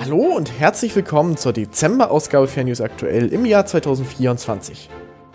Hallo und herzlich willkommen zur Dezember-Ausgabe Fährnews aktuell im Jahr 2024.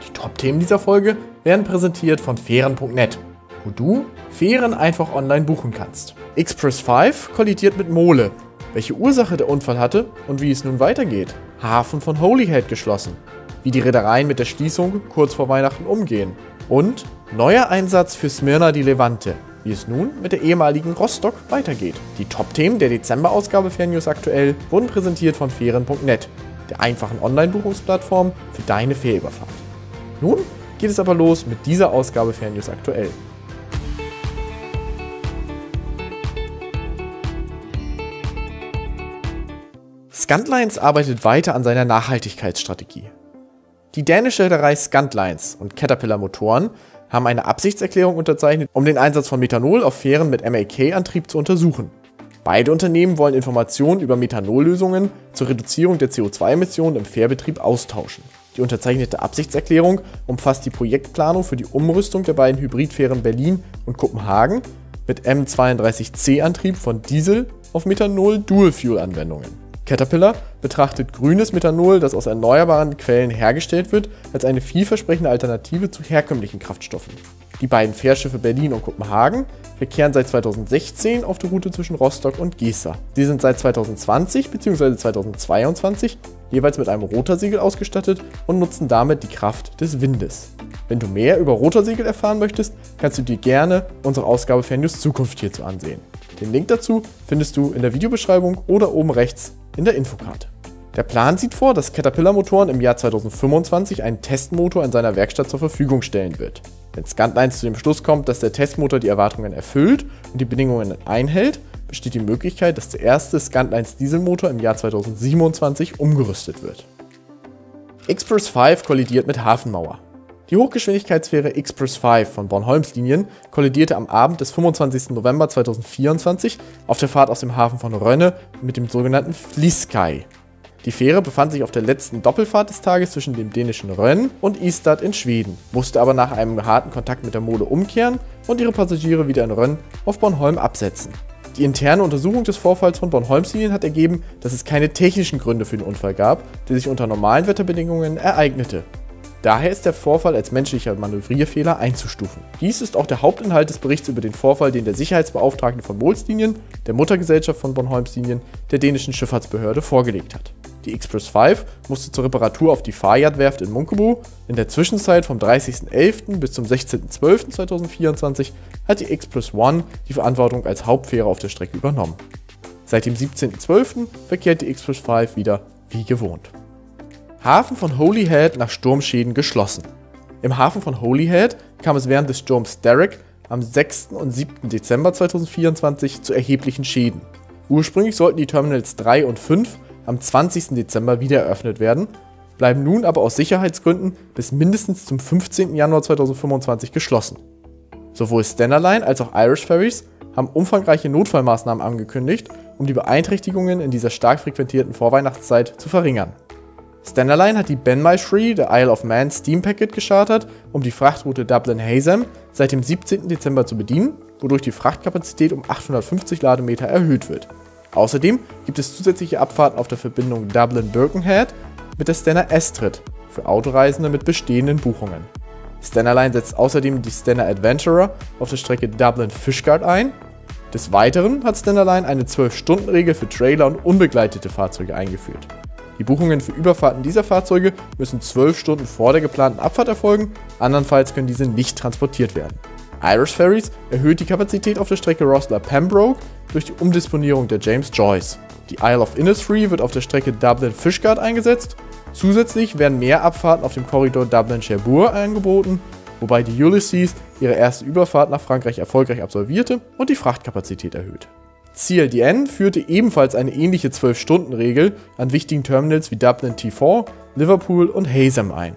Die Top-Themen dieser Folge werden präsentiert von Fähren.net, wo du Fähren einfach online buchen kannst. Express 5 kollidiert mit Mole, welche Ursache der Unfall hatte und wie es nun weitergeht. Hafen von Holyhead geschlossen, wie die Reedereien mit der Schließung kurz vor Weihnachten umgehen. Und neuer Einsatz für Smyrna die Levante, wie es nun mit der ehemaligen Rostock weitergeht. Die Top-Themen der Dezember-Ausgabe Fährnews aktuell wurden präsentiert von Fähren.net, der einfachen Online-Buchungsplattform für deine Fährüberfahrt. Nun geht es aber los mit dieser Ausgabe Fährnews aktuell. Scandlines arbeitet weiter an seiner Nachhaltigkeitsstrategie. Die dänische Reederei Scandlines und Caterpillar Motoren haben eine Absichtserklärung unterzeichnet, um den Einsatz von Methanol auf Fähren mit MAK-Antrieb zu untersuchen. Beide Unternehmen wollen Informationen über Methanollösungen zur Reduzierung der CO2-Emissionen im Fährbetrieb austauschen. Die unterzeichnete Absichtserklärung umfasst die Projektplanung für die Umrüstung der beiden Hybridfähren Berlin und Kopenhagen mit M32C-Antrieb von Diesel auf Methanol-Dual-Fuel-Anwendungen. Caterpillar betrachtet grünes Methanol, das aus erneuerbaren Quellen hergestellt wird, als eine vielversprechende Alternative zu herkömmlichen Kraftstoffen. Die beiden Fährschiffe Berlin und Kopenhagen verkehren seit 2016 auf der Route zwischen Rostock und Gesa. Sie sind seit 2020 bzw. 2022 jeweils mit einem Rotorsegel ausgestattet und nutzen damit die Kraft des Windes. Wenn du mehr über Rotorsegel erfahren möchtest, kannst du dir gerne unsere Ausgabe Fährnews Zukunft hierzu ansehen. Den Link dazu findest du in der Videobeschreibung oder oben rechts in der Infokarte. Der Plan sieht vor, dass Caterpillar Motoren im Jahr 2025 einen Testmotor in seiner Werkstatt zur Verfügung stellen wird. Wenn Scandlines zu dem Schluss kommt, dass der Testmotor die Erwartungen erfüllt und die Bedingungen einhält, besteht die Möglichkeit, dass der erste Scandlines Dieselmotor im Jahr 2027 umgerüstet wird. Express 5 kollidiert mit Hafenmauer. Die Hochgeschwindigkeitsfähre Express 5 von Bornholmslinien kollidierte am Abend des 25. November 2024 auf der Fahrt aus dem Hafen von Rönne mit dem sogenannten Fliskay. Die Fähre befand sich auf der letzten Doppelfahrt des Tages zwischen dem dänischen Rönn und Ystad in Schweden, musste aber nach einem harten Kontakt mit der Mole umkehren und ihre Passagiere wieder in Rönn auf Bornholm absetzen. Die interne Untersuchung des Vorfalls von Bornholmslinien hat ergeben, dass es keine technischen Gründe für den Unfall gab, der sich unter normalen Wetterbedingungen ereignete. Daher ist der Vorfall als menschlicher Manövrierfehler einzustufen. Dies ist auch der Hauptinhalt des Berichts über den Vorfall, den der Sicherheitsbeauftragte von Molslinien, der Muttergesellschaft von Bornholmslinien, der dänischen Schifffahrtsbehörde vorgelegt hat. Die Express 5 musste zur Reparatur auf die Fahrjad-Werft in Munkebo. In der Zwischenzeit vom 30.11. bis zum 16.12.2024 hat die Express 1 die Verantwortung als Hauptfähre auf der Strecke übernommen. Seit dem 17.12. verkehrt die Express 5 wieder wie gewohnt. Hafen von Holyhead nach Sturmschäden geschlossen. Im Hafen von Holyhead kam es während des Sturms Derek am 6. und 7. Dezember 2024 zu erheblichen Schäden. Ursprünglich sollten die Terminals 3 und 5 am 20. Dezember wieder eröffnet werden, bleiben nun aber aus Sicherheitsgründen bis mindestens zum 15. Januar 2025 geschlossen. Sowohl Stena Line als auch Irish Ferries haben umfangreiche Notfallmaßnahmen angekündigt, um die Beeinträchtigungen in dieser stark frequentierten Vorweihnachtszeit zu verringern. Stena Line hat die Ben My Shree der Isle of Man Steam Packet geschartert, um die Frachtroute Dublin-Hazem seit dem 17. Dezember zu bedienen, wodurch die Frachtkapazität um 850 Lademeter erhöht wird. Außerdem gibt es zusätzliche Abfahrten auf der Verbindung Dublin-Birkenhead mit der Stena Estrid für Autoreisende mit bestehenden Buchungen. Stena Line setzt außerdem die Stena Adventurer auf der Strecke Dublin-Fishguard ein. Des Weiteren hat Stena Line eine 12-Stunden-Regel für Trailer und unbegleitete Fahrzeuge eingeführt. Die Buchungen für Überfahrten dieser Fahrzeuge müssen 12 Stunden vor der geplanten Abfahrt erfolgen, andernfalls können diese nicht transportiert werden. Irish Ferries erhöht die Kapazität auf der Strecke Rosslare-Pembroke durch die Umdisponierung der James Joyce. Die Isle of Innisfree wird auf der Strecke Dublin-Fishguard eingesetzt. Zusätzlich werden mehr Abfahrten auf dem Korridor Dublin-Cherbourg angeboten, wobei die Ulysses ihre erste Überfahrt nach Frankreich erfolgreich absolvierte und die Frachtkapazität erhöht. CLDN führte ebenfalls eine ähnliche 12-Stunden-Regel an wichtigen Terminals wie Dublin T4, Liverpool und Hazem ein.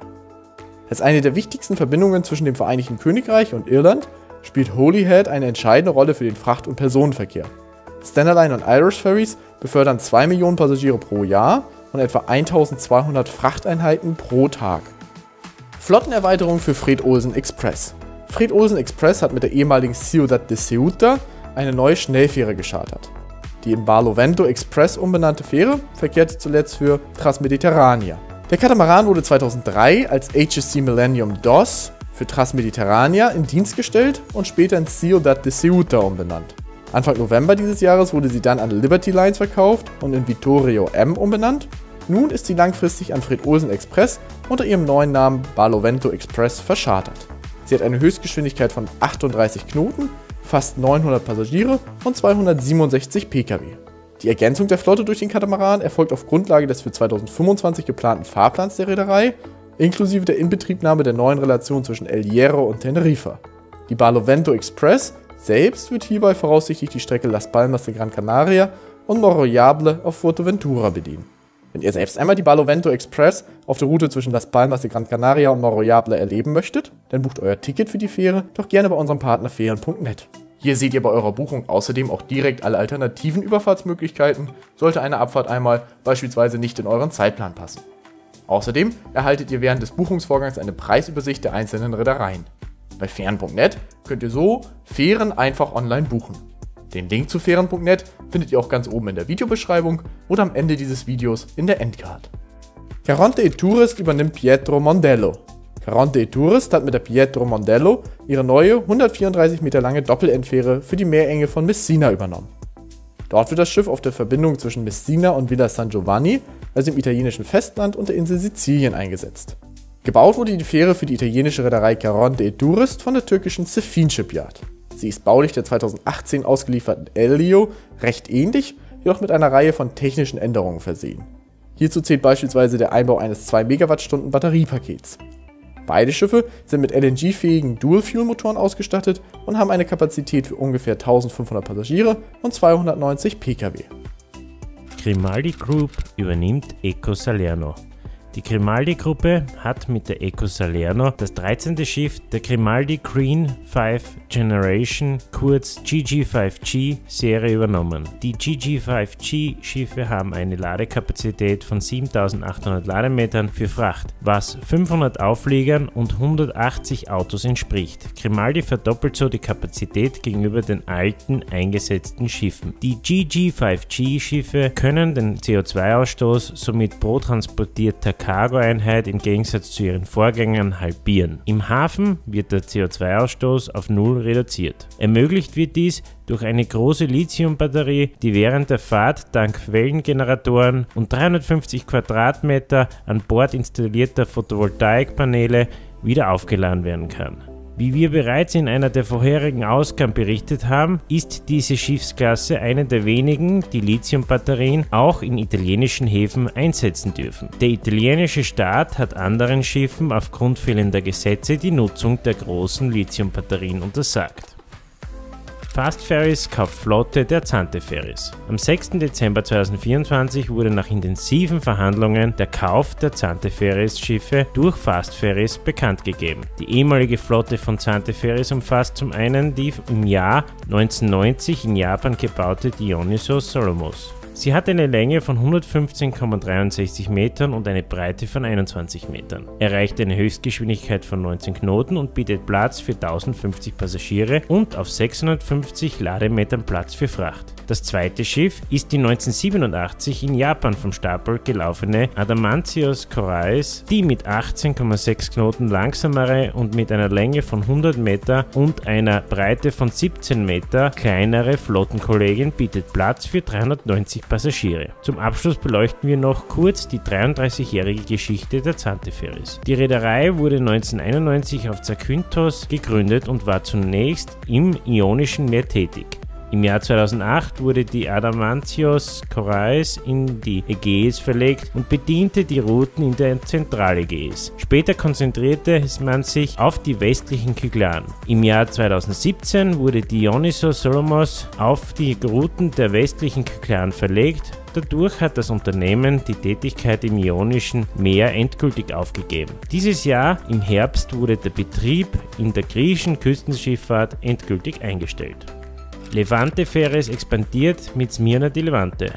Als eine der wichtigsten Verbindungen zwischen dem Vereinigten Königreich und Irland spielt Holyhead eine entscheidende Rolle für den Fracht- und Personenverkehr. Stena Line und Irish Ferries befördern 2 Millionen Passagiere pro Jahr und etwa 1200 Frachteinheiten pro Tag. Flottenerweiterung für Fred Olsen Express. Fred Olsen Express hat mit der ehemaligen Ciudad de Ceuta eine neue Schnellfähre geschartert. Die in Barlovento Express umbenannte Fähre verkehrte zuletzt für Transmediterranea. Der Katamaran wurde 2003 als HSC Millennium DOS für Transmediterranea in Dienst gestellt und später in Ciudad de Ceuta umbenannt. Anfang November dieses Jahres wurde sie dann an Liberty Lines verkauft und in Vittorio M umbenannt. Nun ist sie langfristig an Fred Olsen Express unter ihrem neuen Namen Barlovento Express verschartert. Sie hat eine Höchstgeschwindigkeit von 38 Knoten, fast 900 Passagiere und 267 Pkw. Die Ergänzung der Flotte durch den Katamaran erfolgt auf Grundlage des für 2025 geplanten Fahrplans der Reederei, inklusive der Inbetriebnahme der neuen Relation zwischen El Hierro und Teneriffa. Die Barlovento Express selbst wird hierbei voraussichtlich die Strecke Las Palmas de Gran Canaria und Morrollable auf Fuerteventura bedienen. Wenn ihr selbst einmal die Barlovento Express auf der Route zwischen Las Palmas de Gran Canaria und Morrollable erleben möchtet, dann bucht euer Ticket für die Fähre doch gerne bei unserem Partner fähren.net. Hier seht ihr bei eurer Buchung außerdem auch direkt alle alternativen Überfahrtsmöglichkeiten, sollte eine Abfahrt einmal beispielsweise nicht in euren Zeitplan passen. Außerdem erhaltet ihr während des Buchungsvorgangs eine Preisübersicht der einzelnen Reedereien. Bei fähren.net könnt ihr so Fähren einfach online buchen. Den Link zu fähren.net findet ihr auch ganz oben in der Videobeschreibung oder am Ende dieses Videos in der Endcard. Caronte e Tourist übernimmt Pietro Mondello. Caronte e Tourist hat mit der Pietro Mondello ihre neue 134 Meter lange Doppelendfähre für die Meerenge von Messina übernommen. Dort wird das Schiff auf der Verbindung zwischen Messina und Villa San Giovanni, also im italienischen Festland und der Insel Sizilien, eingesetzt. Gebaut wurde die Fähre für die italienische Reederei Caronte e Tourist von der türkischen Cefin Shipyard. Sie ist baulich der 2018 ausgelieferten Elio recht ähnlich, jedoch mit einer Reihe von technischen Änderungen versehen. Hierzu zählt beispielsweise der Einbau eines 2 Megawattstunden Batteriepakets. Beide Schiffe sind mit LNG-fähigen Dual-Fuel-Motoren ausgestattet und haben eine Kapazität für ungefähr 1500 Passagiere und 290 Pkw. Grimaldi Group übernimmt Eco Salerno. Die Grimaldi-Gruppe hat mit der Eco Salerno das 13. Schiff der Grimaldi Green 5 Generation, kurz GG5G-Serie übernommen. Die GG5G-Schiffe haben eine Ladekapazität von 7800 Lademetern für Fracht, was 500 Aufliegern und 180 Autos entspricht. Grimaldi verdoppelt so die Kapazität gegenüber den alten eingesetzten Schiffen. Die GG5G-Schiffe können den CO2-Ausstoß somit pro transportierter Cargo-Einheit im Gegensatz zu ihren Vorgängern halbieren. Im Hafen wird der CO2-Ausstoß auf 0 reduziert. Ermöglicht wird dies durch eine große Lithium-Batterie, die während der Fahrt dank Wellengeneratoren und 350 Quadratmeter an Bord installierter Photovoltaikpaneele wieder aufgeladen werden kann. Wie wir bereits in einer der vorherigen Ausgaben berichtet haben, ist diese Schiffsklasse eine der wenigen, die Lithium-Batterien auch in italienischen Häfen einsetzen dürfen. Der italienische Staat hat anderen Schiffen aufgrund fehlender Gesetze die Nutzung der großen Lithium-Batterien untersagt. Fast Ferries kauft Flotte der Zante Ferries. Am 6. Dezember 2024 wurde nach intensiven Verhandlungen der Kauf der Zante Ferries Schiffe durch Fast Ferries bekannt gegeben. Die ehemalige Flotte von Zante Ferries umfasst zum einen die im Jahr 1990 in Japan gebaute Dionysos Solomos. Sie hat eine Länge von 115,63 Metern und eine Breite von 21 Metern, erreicht eine Höchstgeschwindigkeit von 19 Knoten und bietet Platz für 1050 Passagiere und auf 650 Lademetern Platz für Fracht. Das zweite Schiff ist die 1987 in Japan vom Stapel gelaufene Adamantios Corais, die mit 18,6 Knoten langsamere und mit einer Länge von 100 Meter und einer Breite von 17 Meter kleinere Flottenkollegin bietet Platz für 390 Passagiere. Zum Abschluss beleuchten wir noch kurz die 33-jährige Geschichte der Zante Ferries. Die Reederei wurde 1991 auf Zakynthos gegründet und war zunächst im Ionischen Meer tätig. Im Jahr 2008 wurde die Adamantios Corais in die Ägäis verlegt und bediente die Routen in der Zentralägäis. Später konzentrierte man sich auf die westlichen Kykladen. Im Jahr 2017 wurde Dionysos Solomos auf die Routen der westlichen Kykladen verlegt. Dadurch hat das Unternehmen die Tätigkeit im Ionischen Meer endgültig aufgegeben. Dieses Jahr im Herbst wurde der Betrieb in der griechischen Küstenschifffahrt endgültig eingestellt. Levante Ferries expandiert mit Smyrna di Levante.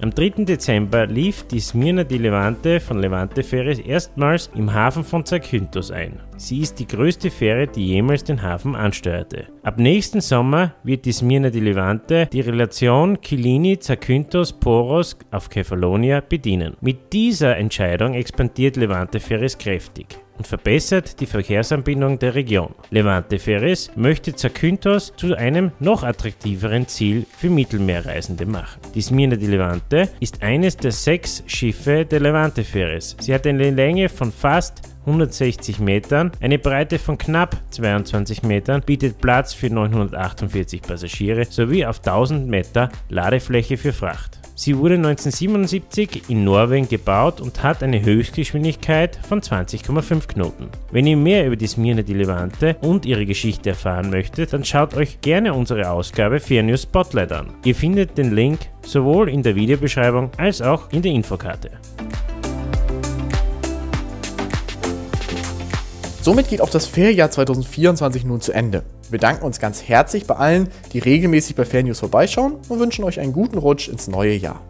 Am 3. Dezember lief die Smyrna di Levante von Levante Ferries erstmals im Hafen von Zakynthos ein. Sie ist die größte Fähre, die jemals den Hafen ansteuerte. Ab nächsten Sommer wird die Smyrna di Levante die Relation Kyllini-Zakynthos-Poros auf Kefalonia bedienen. Mit dieser Entscheidung expandiert Levante Ferries kräftig und verbessert die Verkehrsanbindung der Region. Levante Ferries möchte Zakynthos zu einem noch attraktiveren Ziel für Mittelmeerreisende machen. Die Smyrna di Levante ist eines der 6 Schiffe der Levante Ferries. Sie hat eine Länge von fast 160 Metern, eine Breite von knapp 22 Metern, bietet Platz für 948 Passagiere sowie auf 1000 Meter Ladefläche für Fracht. Sie wurde 1977 in Norwegen gebaut und hat eine Höchstgeschwindigkeit von 20,5 Knoten. Wenn ihr mehr über die Smyrna di Levante und ihre Geschichte erfahren möchtet, dann schaut euch gerne unsere Ausgabe Fährnews Spotlight an. Ihr findet den Link sowohl in der Videobeschreibung als auch in der Infokarte. Somit geht auch das Fährjahr 2024 nun zu Ende. Wir bedanken uns ganz herzlich bei allen, die regelmäßig bei Fährnews vorbeischauen und wünschen euch einen guten Rutsch ins neue Jahr.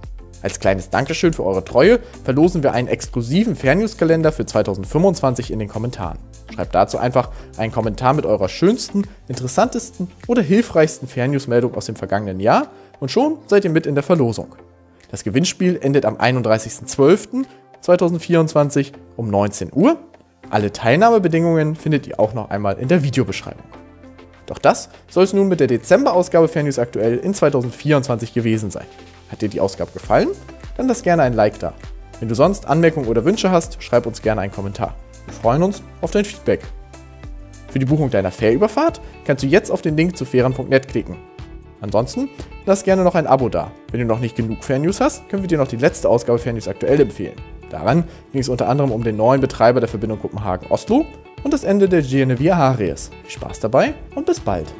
Als kleines Dankeschön für eure Treue verlosen wir einen exklusiven Fährnews-Kalender für 2025 in den Kommentaren. Schreibt dazu einfach einen Kommentar mit eurer schönsten, interessantesten oder hilfreichsten Fährnews-Meldung aus dem vergangenen Jahr und schon seid ihr mit in der Verlosung. Das Gewinnspiel endet am 31.12.2024 um 19 Uhr. Alle Teilnahmebedingungen findet ihr auch noch einmal in der Videobeschreibung. Doch das soll es nun mit der Dezember-Ausgabe Fährnews aktuell in 2024 gewesen sein. Hat dir die Ausgabe gefallen? Dann lass gerne ein Like da. Wenn du sonst Anmerkungen oder Wünsche hast, schreib uns gerne einen Kommentar. Wir freuen uns auf dein Feedback. Für die Buchung deiner Fährüberfahrt kannst du jetzt auf den Link zu fähren.net klicken. Ansonsten lass gerne noch ein Abo da. Wenn du noch nicht genug Fährnews hast, können wir dir noch die letzte Ausgabe Fährnews aktuell empfehlen. Daran ging es unter anderem um den neuen Betreiber der Verbindung Kopenhagen-Oslo und das Ende der Genevia Haries. Viel Spaß dabei und bis bald!